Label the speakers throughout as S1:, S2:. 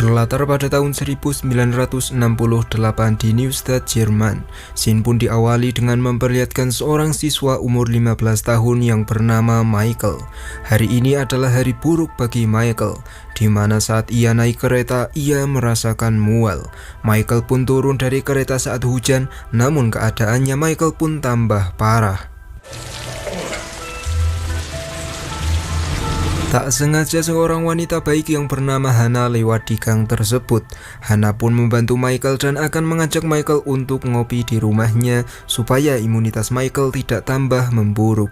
S1: Berlatar pada tahun 1968 di Neustadt, Jerman, scene pun diawali dengan memperlihatkan seorang siswa umur 15 tahun yang bernama Michael. Hari ini adalah hari buruk bagi Michael, di mana saat ia naik kereta, ia merasakan mual. Michael pun turun dari kereta saat hujan, namun keadaannya Michael pun tambah parah. Tak sengaja seorang wanita baik yang bernama Hana lewat di gang tersebut. Hana pun membantu Michael dan akan mengajak Michael untuk ngopi di rumahnya supaya imunitas Michael tidak tambah memburuk.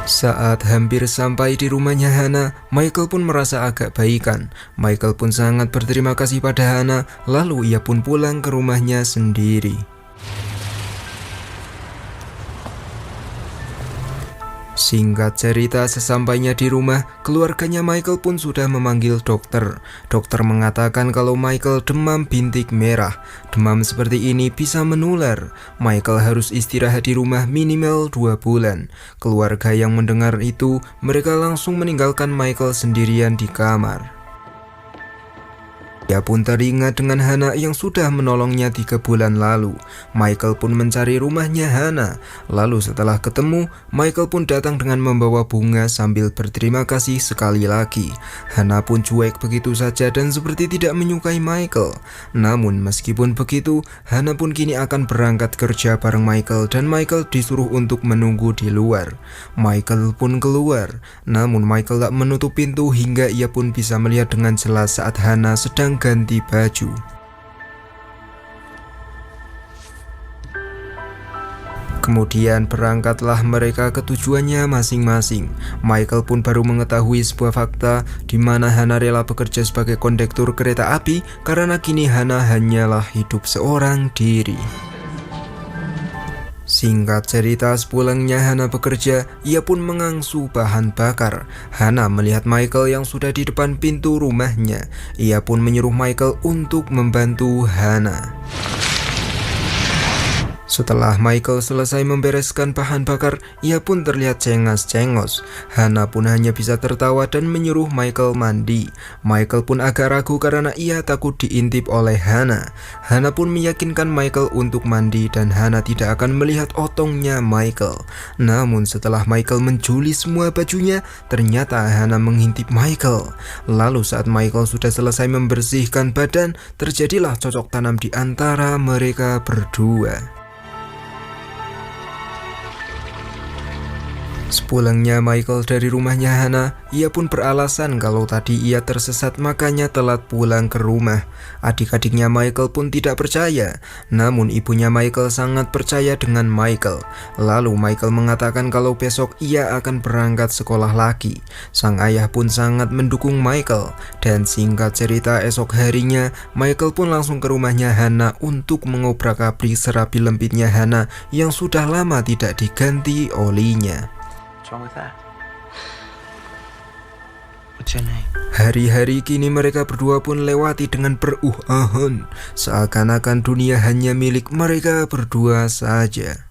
S1: Saat hampir sampai di rumahnya Hana, Michael pun merasa agak baikan. Michael pun sangat berterima kasih pada Hana, lalu ia pun pulang ke rumahnya sendiri. Singkat cerita, sesampainya di rumah, keluarganya Michael pun sudah memanggil dokter. Dokter mengatakan kalau Michael demam bintik merah. Demam seperti ini bisa menular. Michael harus istirahat di rumah minimal 2 bulan. Keluarga yang mendengar itu, mereka langsung meninggalkan Michael sendirian di kamar. Ia pun teringat dengan Hana yang sudah menolongnya 3 bulan lalu. Michael pun mencari rumahnya Hana. Lalu setelah ketemu, Michael pun datang dengan membawa bunga sambil berterima kasih sekali lagi. Hana pun cuek begitu saja dan seperti tidak menyukai Michael. Namun meskipun begitu, Hana pun kini akan berangkat kerja bareng Michael dan Michael disuruh untuk menunggu di luar. Michael pun keluar, namun Michael tak menutup pintu hingga ia pun bisa melihat dengan jelas saat Hana sedang ganti baju. Kemudian berangkatlah mereka ke tujuannya masing-masing. Michael pun baru mengetahui sebuah fakta di mana Hana rela bekerja sebagai kondektur kereta api karena kini Hana hanyalah hidup seorang diri. Singkat cerita, sepulangnya Hana bekerja, ia pun mengangsu bahan bakar. Hana melihat Michael yang sudah di depan pintu rumahnya. Ia pun menyuruh Michael untuk membantu Hana. Setelah Michael selesai membereskan bahan bakar, ia pun terlihat cengas-cengos. Hana pun hanya bisa tertawa dan menyuruh Michael mandi. Michael pun agak ragu karena ia takut diintip oleh Hana. Hana pun meyakinkan Michael untuk mandi dan Hana tidak akan melihat otongnya Michael. Namun setelah Michael menjuli semua bajunya, ternyata Hana mengintip Michael. Lalu saat Michael sudah selesai membersihkan badan, terjadilah cocok tanam di antara mereka berdua. Sepulangnya Michael dari rumahnya Hana, ia pun beralasan kalau tadi ia tersesat makanya telat pulang ke rumah. Adik-adiknya Michael pun tidak percaya, namun ibunya Michael sangat percaya dengan Michael. Lalu Michael mengatakan kalau besok ia akan berangkat sekolah lagi. Sang ayah pun sangat mendukung Michael, dan singkat cerita esok harinya Michael pun langsung ke rumahnya Hana untuk mengobrak-abrik serabi lembitnya Hana yang sudah lama tidak diganti olinya.
S2: What's wrong with that? What's your name?
S1: Hari-hari kini mereka berdua pun lewati dengan beruhahan, seakan-akan dunia hanya milik mereka berdua saja.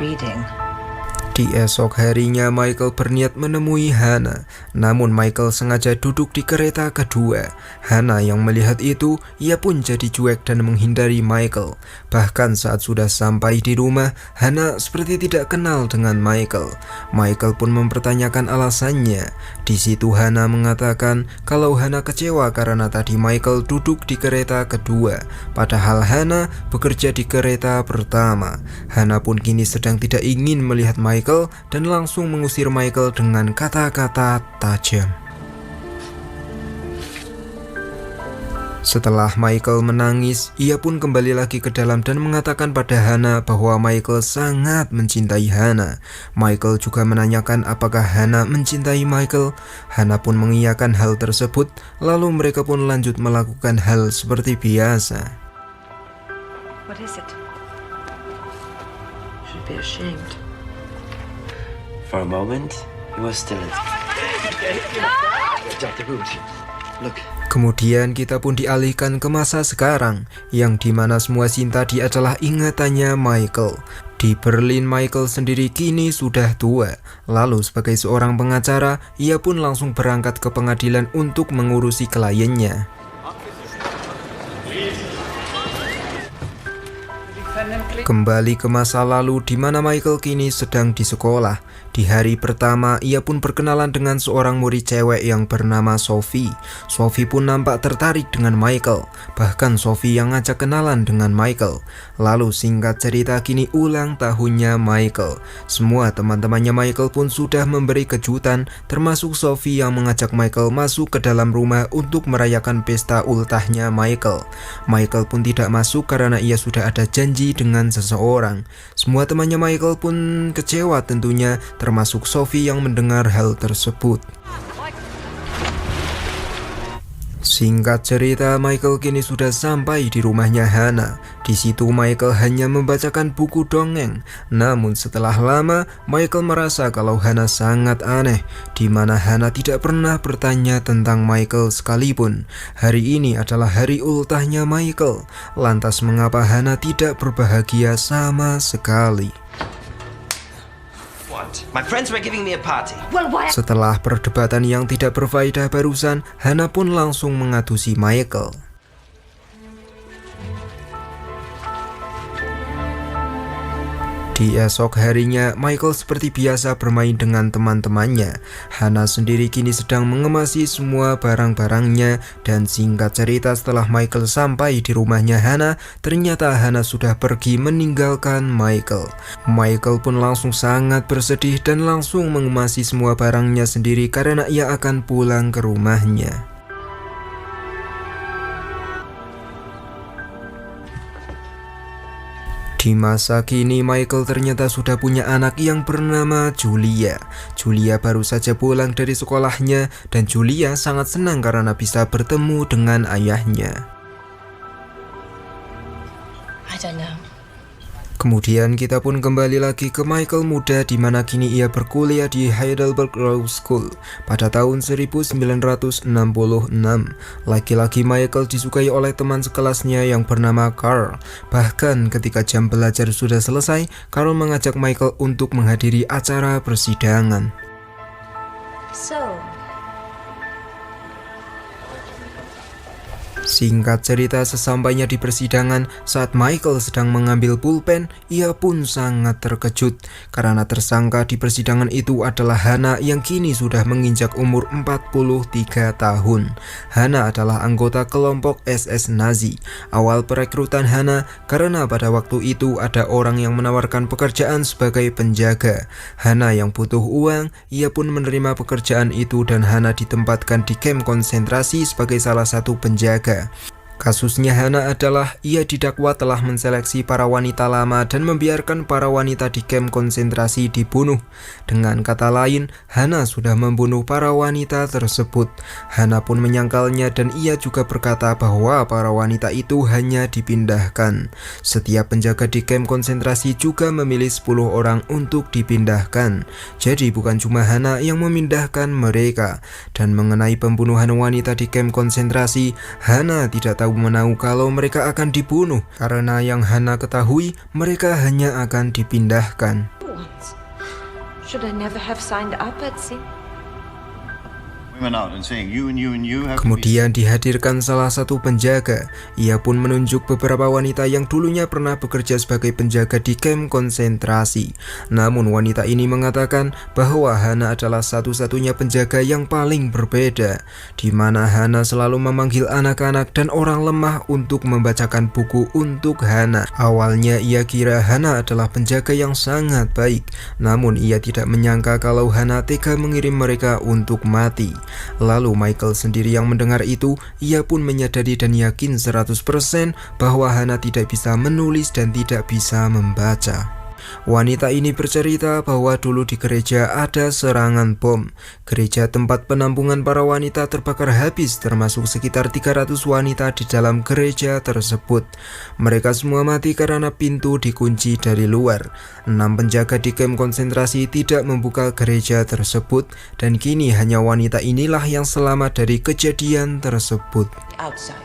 S2: Reading.
S1: Di esok harinya Michael berniat menemui Hana, namun Michael sengaja duduk di kereta kedua. Hana yang melihat itu, ia pun jadi cuek dan menghindari Michael. Bahkan saat sudah sampai di rumah, Hana seperti tidak kenal dengan Michael. Michael pun mempertanyakan alasannya. Di situ Hana mengatakan kalau Hana kecewa karena tadi Michael duduk di kereta kedua, padahal Hana bekerja di kereta pertama. Hana pun kini sedang tidak ingin melihat Michael dan langsung mengusir Michael dengan kata-kata tajam. Setelah Michael menangis, ia pun kembali lagi ke dalam dan mengatakan pada Hana bahwa Michael sangat mencintai Hana. Michael juga menanyakan apakah Hana mencintai Michael. Hana pun mengiyakan hal tersebut, lalu mereka pun lanjut melakukan hal seperti biasa.
S2: What is it? You should be ashamed.
S3: For a moment, he was still in. Look.
S1: Kemudian kita pun dialihkan ke masa sekarang, yang dimana semua scene tadi adalah ingatannya Michael. Di Berlin, Michael sendiri kini sudah tua. Lalu sebagai seorang pengacara, ia pun langsung berangkat ke pengadilan untuk mengurusi kliennya. Kembali ke masa lalu di mana Michael kini sedang di sekolah. Di hari pertama, ia pun berkenalan dengan seorang murid cewek yang bernama Sophie. Sophie pun nampak tertarik dengan Michael. Bahkan Sophie yang ngajak kenalan dengan Michael. Lalu singkat cerita kini ulang tahunnya Michael. Semua teman-temannya Michael pun sudah memberi kejutan, termasuk Sophie yang mengajak Michael masuk ke dalam rumah untuk merayakan pesta ultahnya Michael. Michael pun tidak masuk karena ia sudah ada janji dengan seseorang. Semua temannya Michael pun kecewa tentunya, termasuk Sophie yang mendengar hal tersebut. Singkat cerita, Michael kini sudah sampai di rumahnya Hannah. Di situ Michael hanya membacakan buku dongeng. Namun setelah lama, Michael merasa kalau Hannah sangat aneh, di mana Hannah tidak pernah bertanya tentang Michael sekalipun. Hari ini adalah hari ultahnya Michael. Lantas mengapa Hannah tidak berbahagia sama sekali?
S3: My friends were giving me a party.
S1: Setelah perdebatan yang tidak berfaedah barusan, Hannah pun langsung mengadusi Michael. Di esok harinya, Michael seperti biasa bermain dengan teman-temannya. Hannah sendiri kini sedang mengemasi semua barang-barangnya, dan singkat cerita setelah Michael sampai di rumahnya Hannah, ternyata Hannah sudah pergi meninggalkan Michael. Michael pun langsung sangat bersedih dan langsung mengemasi semua barangnya sendiri karena ia akan pulang ke rumahnya. Di masa kini, Michael ternyata sudah punya anak yang bernama Julia. Julia baru saja pulang dari sekolahnya dan Julia sangat senang karena bisa bertemu dengan ayahnya.
S2: I don't know.
S1: Kemudian kita pun kembali lagi ke Michael muda di mana kini ia berkuliah di Heidelberg Law School pada tahun 1966. Laki-laki Michael disukai oleh teman sekelasnya yang bernama Carl. Bahkan ketika jam belajar sudah selesai, Carl mengajak Michael untuk menghadiri acara persidangan. Singkat cerita, sesampainya di persidangan, saat Michael sedang mengambil pulpen, ia pun sangat terkejut karena tersangka di persidangan itu adalah Hannah yang kini sudah menginjak umur 43 tahun. Hannah adalah anggota kelompok SS Nazi. Awal perekrutan Hannah karena pada waktu itu ada orang yang menawarkan pekerjaan sebagai penjaga. Hannah yang butuh uang, ia pun menerima pekerjaan itu dan Hannah ditempatkan di kamp konsentrasi sebagai salah satu penjaga. Kasusnya Hannah adalah ia didakwa telah menseleksi para wanita lama dan membiarkan para wanita di kamp konsentrasi dibunuh. Dengan kata lain, Hannah sudah membunuh para wanita tersebut. Hannah pun menyangkalnya dan ia juga berkata bahwa para wanita itu hanya dipindahkan. Setiap penjaga di kamp konsentrasi juga memilih 10 orang untuk dipindahkan. Jadi bukan cuma Hannah yang memindahkan mereka. Dan mengenai pembunuhan wanita di kamp konsentrasi, Hannah tidak tahu menahu kalau mereka akan dibunuh karena yang Hannah ketahui mereka hanya akan dipindahkan.
S2: Should I never have signed up at sea?
S1: Kemudian dihadirkan salah satu penjaga. Ia pun menunjuk beberapa wanita yang dulunya pernah bekerja sebagai penjaga di kamp konsentrasi. Namun wanita ini mengatakan bahwa Hannah adalah satu-satunya penjaga yang paling berbeda, di mana Hannah selalu memanggil anak-anak dan orang lemah untuk membacakan buku untuk Hannah. Awalnya ia kira Hannah adalah penjaga yang sangat baik, namun ia tidak menyangka kalau Hannah tega mengirim mereka untuk mati. Lalu Michael sendiri yang mendengar itu, ia pun menyadari dan yakin 100% bahwa Hannah tidak bisa menulis dan tidak bisa membaca. Wanita ini bercerita bahwa dulu di gereja ada serangan bom. Gereja tempat penampungan para wanita terbakar habis, termasuk sekitar 300 wanita di dalam gereja tersebut. Mereka semua mati karena pintu dikunci dari luar. 6 penjaga di kamp konsentrasi tidak membuka gereja tersebut, dan kini hanya wanita inilah yang selamat dari kejadian tersebut.
S2: Outside.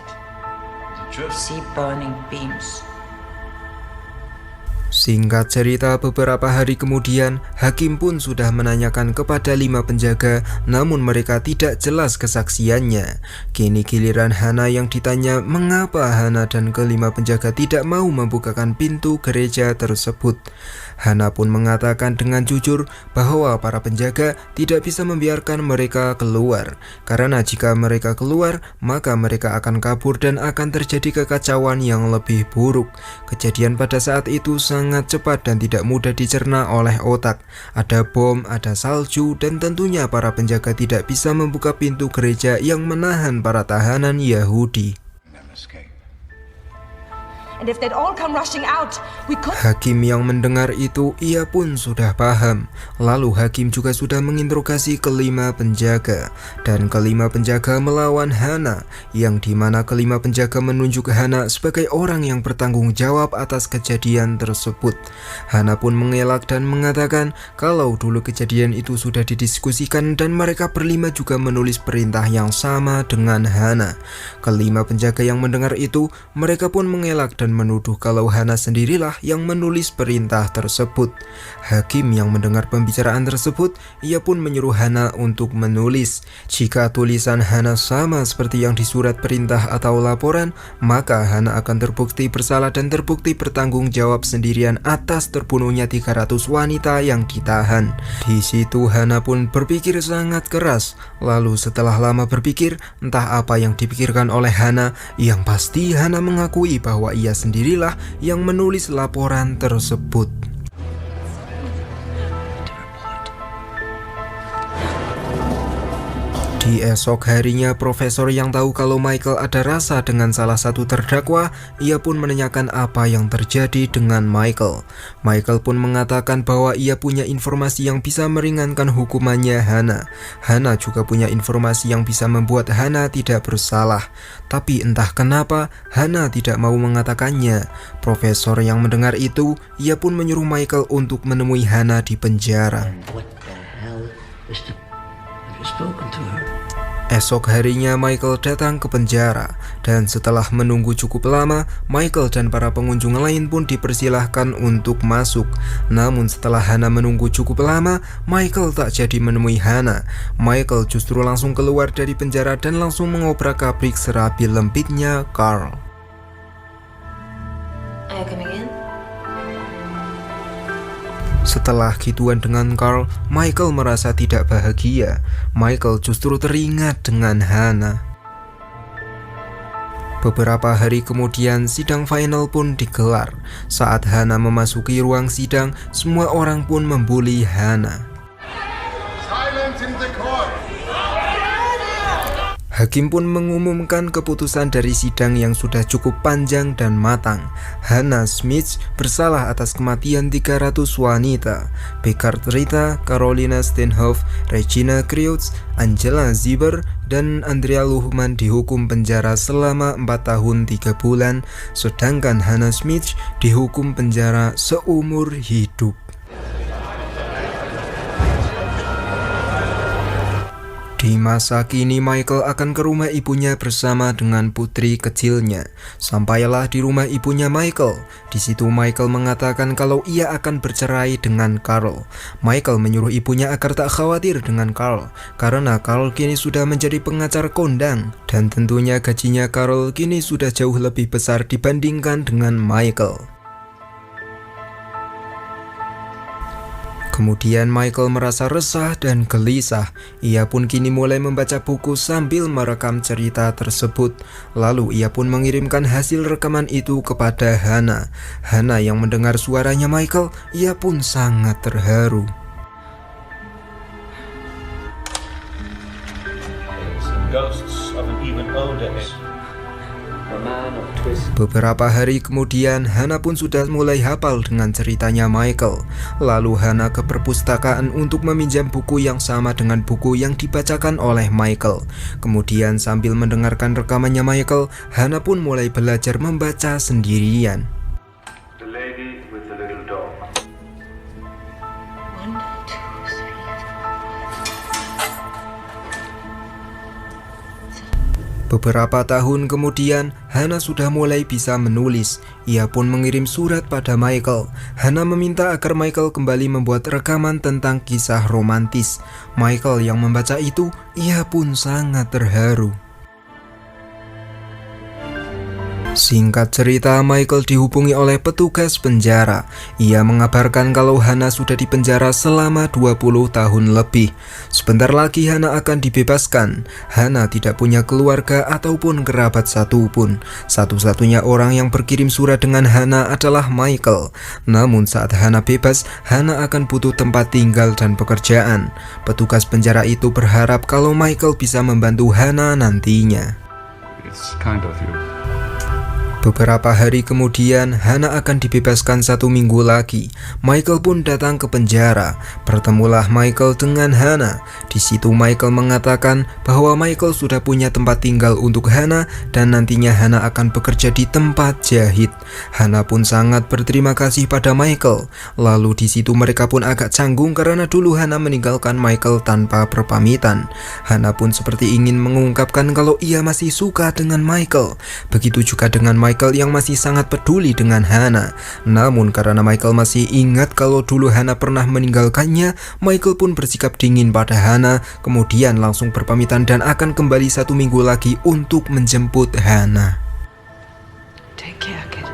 S2: See burning beams.
S1: Singkat cerita, beberapa hari kemudian, hakim pun sudah menanyakan kepada 5 penjaga, namun mereka tidak jelas kesaksiannya. Kini giliran Hana yang ditanya mengapa Hana dan ke-5 penjaga tidak mau membukakan pintu gereja tersebut. Hana pun mengatakan dengan jujur bahwa para penjaga tidak bisa membiarkan mereka keluar, karena jika mereka keluar, maka mereka akan kabur dan akan terjadi kekacauan yang lebih buruk. Kejadian pada saat itu sangat cepat dan tidak mudah dicerna oleh otak. Ada bom, ada salju, dan tentunya para penjaga tidak bisa membuka pintu gereja yang menahan para tahanan Yahudi.
S2: And if they'd all come rushing out, we could...
S1: Hakim yang mendengar itu, ia pun sudah paham. Lalu hakim juga sudah menginterogasi ke-5 penjaga. Dan ke-5 penjaga melawan Hana, yang dimana ke-5 penjaga menunjuk Hana sebagai orang yang bertanggung jawab atas kejadian tersebut. Hana pun mengelak dan mengatakan kalau dulu kejadian itu sudah didiskusikan dan mereka berlima juga menulis perintah yang sama dengan Hana. Ke-5 penjaga yang mendengar itu, mereka pun mengelak dan menuduh kalau Hana sendirilah yang menulis perintah tersebut. Hakim yang mendengar pembicaraan tersebut, ia pun menyuruh Hana untuk menulis. Jika tulisan Hana sama seperti yang di surat perintah atau laporan, maka Hana akan terbukti bersalah dan terbukti bertanggung jawab sendirian atas terbunuhnya 300 wanita yang ditahan. Di situ Hana pun berpikir sangat keras. Lalu setelah lama berpikir, entah apa yang dipikirkan oleh Hana, yang pasti Hana mengakui bahwa ia sendirilah yang menulis laporan tersebut. Di esok harinya, profesor yang tahu kalau Michael ada rasa dengan salah satu terdakwa, ia pun menanyakan apa yang terjadi dengan Michael. Michael pun mengatakan bahwa ia punya informasi yang bisa meringankan hukumannya Hana. Hana juga punya informasi yang bisa membuat Hana tidak bersalah. Tapi entah kenapa, Hana tidak mau mengatakannya. Profesor yang mendengar itu, ia pun menyuruh Michael untuk menemui Hana di penjara. Esok harinya Michael datang ke penjara, dan setelah menunggu cukup lama, Michael dan para pengunjung lain pun dipersilahkan untuk masuk. Namun setelah Hana menunggu cukup lama, Michael tak jadi menemui Hana. Michael justru langsung keluar dari penjara dan langsung mengobrak-abrik serabi lembitnya Carl.
S2: Are you coming in?
S1: Setelah gituan dengan Carl, Michael merasa tidak bahagia. Michael justru teringat dengan Hana. Beberapa hari kemudian, sidang final pun digelar. Saat Hana memasuki ruang sidang, semua orang pun membuli Hana.
S4: Silence in the court.
S1: Hakim pun mengumumkan keputusan dari sidang yang sudah cukup panjang dan matang. Hannah Smith bersalah atas kematian 300 wanita. Beckard Rita, Carolina Steinhoff, Regina Kreutz, Angela Ziber, dan Andrea Luhmann dihukum penjara selama 4 tahun 3 bulan, sedangkan Hannah Smith dihukum penjara seumur hidup. Di masa kini, Michael akan ke rumah ibunya bersama dengan putri kecilnya. Sampailah di rumah ibunya Michael. Di situ Michael mengatakan kalau ia akan bercerai dengan Carl. Michael menyuruh ibunya agar tak khawatir dengan Carl, karena Carl kini sudah menjadi pengacara kondang, dan tentunya gajinya Carl kini sudah jauh lebih besar dibandingkan dengan Michael. Kemudian Michael merasa resah dan gelisah. Ia pun kini mulai membaca buku sambil merekam cerita tersebut. Lalu ia pun mengirimkan hasil rekaman itu kepada Hana. Hana yang mendengar suaranya Michael, ia pun sangat terharu.
S4: Ghosts of an even older age.
S1: Beberapa hari kemudian, Hana pun sudah mulai hafal dengan ceritanya Michael. Lalu Hana ke perpustakaan untuk meminjam buku yang sama dengan buku yang dibacakan oleh Michael. Kemudian sambil mendengarkan rekamannya Michael, Hana pun mulai belajar membaca sendirian.
S4: The lady with the little dog.
S2: 1, 2, 3, 4, 5.
S1: Beberapa tahun kemudian, Hana sudah mulai bisa menulis. Ia pun mengirim surat pada Michael. Hana meminta agar Michael kembali membuat rekaman tentang kisah romantis. Michael yang membaca itu, ia pun sangat terharu. Singkat cerita, Michael dihubungi oleh petugas penjara. Ia mengabarkan kalau Hana sudah dipenjara selama 20 tahun lebih. Sebentar lagi Hana akan dibebaskan. Hana tidak punya keluarga ataupun kerabat satupun. Satu-satunya orang yang berkirim surat dengan Hana adalah Michael. Namun saat Hana bebas, Hana akan butuh tempat tinggal dan pekerjaan. Petugas penjara itu berharap kalau Michael bisa membantu Hana nantinya.
S5: It's kind of you.
S1: Beberapa hari kemudian, Hana akan dibebaskan 1 minggu lagi. Michael pun datang ke penjara. Bertemulah Michael dengan Hana. Di situ Michael mengatakan bahwa Michael sudah punya tempat tinggal untuk Hana dan nantinya Hana akan bekerja di tempat jahit. Hana pun sangat berterima kasih pada Michael. Lalu di situ mereka pun agak canggung karena dulu Hana meninggalkan Michael tanpa berpamitan. Hana pun seperti ingin mengungkapkan kalau ia masih suka dengan Michael. Begitu juga dengan Michael yang masih sangat peduli dengan Hana. Namun karena Michael masih ingat kalau dulu Hana pernah meninggalkannya, Michael pun bersikap dingin pada Hana, kemudian langsung berpamitan dan akan kembali 1 minggu lagi untuk menjemput Hana.
S2: Take care, kid.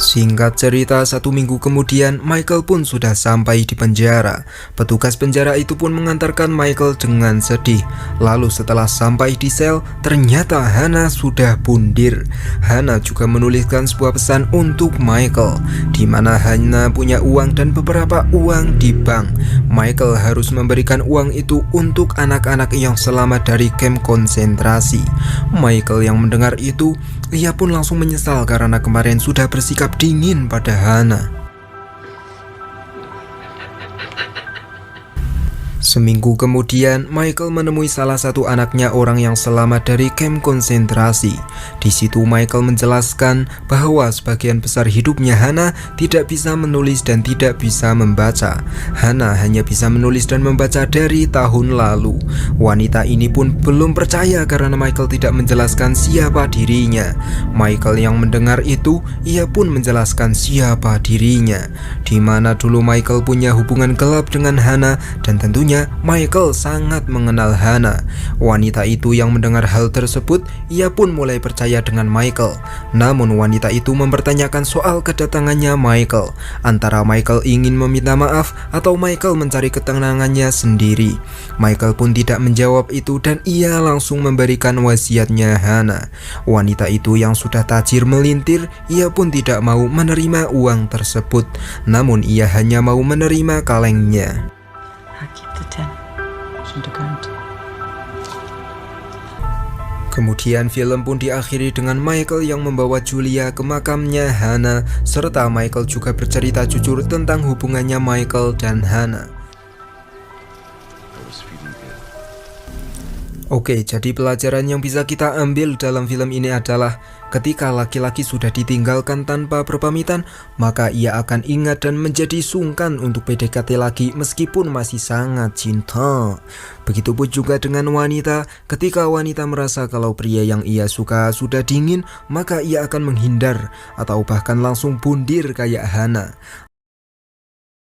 S1: Singkat cerita, 1 minggu kemudian Michael pun sudah sampai di penjara. Petugas penjara itu pun mengantarkan Michael dengan sedih. Lalu setelah sampai di sel, ternyata Hana sudah bundir. Hana juga menuliskan sebuah pesan untuk Michael, di mana Hana punya uang dan beberapa uang di bank. Michael harus memberikan uang itu untuk anak-anak yang selamat dari kamp konsentrasi. Michael yang mendengar itu, ia pun langsung menyesal karena kemarin sudah bersikap dingin pada Hana. Seminggu kemudian, Michael menemui salah satu anaknya orang yang selamat dari kamp konsentrasi. Di situ Michael menjelaskan bahwa sebagian besar hidupnya Hana tidak bisa menulis dan tidak bisa membaca. Hana hanya bisa menulis dan membaca dari tahun lalu. Wanita ini pun belum percaya karena Michael tidak menjelaskan siapa dirinya. Michael yang mendengar itu, ia pun menjelaskan siapa dirinya, di mana dulu Michael punya hubungan gelap dengan Hana dan tentunya Michael sangat mengenal Hana. Wanita itu yang mendengar hal tersebut, ia pun mulai percaya dengan Michael. Namun wanita itu mempertanyakan soal kedatangannya Michael. Antara Michael ingin meminta maaf atau Michael mencari ketenangannya sendiri. Michael pun tidak menjawab itu dan ia langsung memberikan wasiatnya Hana. Wanita itu yang sudah tajir melintir, ia pun tidak mau menerima uang tersebut. Namun ia hanya mau menerima kalengnya.
S2: I'll keep the 10. Shouldn't.
S1: Kemudian film pun diakhiri dengan Michael yang membawa Julia ke makamnya Hana, serta Michael juga bercerita jujur tentang hubungannya Michael dan Hana. Oke, jadi pelajaran yang bisa kita ambil dalam film ini adalah ketika laki-laki sudah ditinggalkan tanpa berpamitan, maka ia akan ingat dan menjadi sungkan untuk PDKT lagi meskipun masih sangat cinta. Begitupun juga dengan wanita, ketika wanita merasa kalau pria yang ia suka sudah dingin, maka ia akan menghindar atau bahkan langsung bundir kayak Hana.